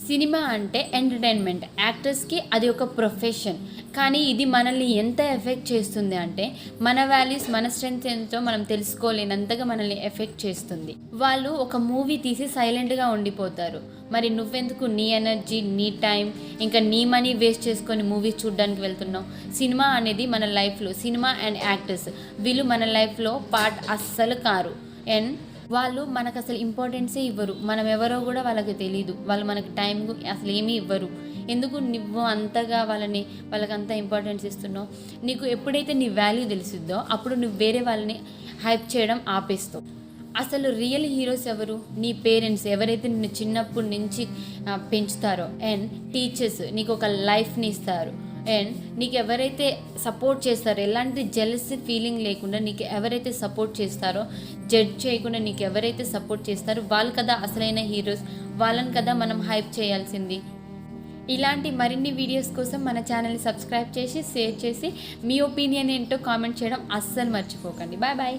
Cinema అంటే entertainment, యాక్టర్స్కి అది ఒక ప్రొఫెషన్. కానీ ఇది మనల్ని ఎంత ఎఫెక్ట్ చేస్తుంది అంటే మన వాల్యూస్, మన స్ట్రెంగ్త్ ఏంటో మనం తెలుసుకోలేనంతగా మనల్ని ఎఫెక్ట్ చేస్తుంది. వాళ్ళు ఒక మూవీ తీసి సైలెంట్గా ఉండిపోతారు. మరి నువ్వెందుకు నీ ఎనర్జీ, నీ టైం, ఇంకా నీ మనీ వేస్ట్ చేసుకొని మూవీ చూడడానికి వెళ్తున్నావు? సినిమా అనేది మన లైఫ్లో, సినిమా అండ్ యాక్టర్స్ వీళ్ళు మన లైఫ్లో పార్ట్ అస్సలు కారు. అండ్ వాళ్ళు మనకు అసలు ఇంపార్టెన్సే ఇవ్వరు. మనం ఎవరో కూడా వాళ్ళకి తెలియదు. వాళ్ళు మనకి టైం అసలు ఏమీ ఇవ్వరు. ఎందుకు నువ్వు అంతగా వాళ్ళకి అంత ఇంపార్టెన్స్ ఇస్తున్నావు? నీకు ఎప్పుడైతే నీ వాల్యూ తెలిసిద్దో అప్పుడు నువ్వు వేరే వాళ్ళని హైప్ చేయడం ఆపేస్తావు. అసలు రియల్ హీరోస్ ఎవరు? నీ పేరెంట్స్, ఎవరైతే నిన్ను చిన్నప్పటి నుంచి పెంచుతారో, అండ్ టీచర్స్ నీకు ఒక లైఫ్ని ఇస్తారు. అండ్ నీకు ఎవరైతే సపోర్ట్ చేస్తారో, ఎలాంటి జెలసీ ఫీలింగ్ లేకుండా నీకు ఎవరైతే సపోర్ట్ చేస్తారో, జడ్జ్ చేయకుండా నీకు ఎవరైతే సపోర్ట్ చేస్తారో వాళ్ళు కదా అసలైన హీరోస్. వాళ్ళని కదా మనం హైప్ చేయాల్సింది. ఇలాంటి మరిన్ని వీడియోస్ కోసం మన ఛానల్ని సబ్స్క్రైబ్ చేసి, షేర్ చేసి, మీ ఒపీనియన్ ఏంటో కామెంట్ చేయడం అస్సలు మర్చిపోకండి. Bye bye.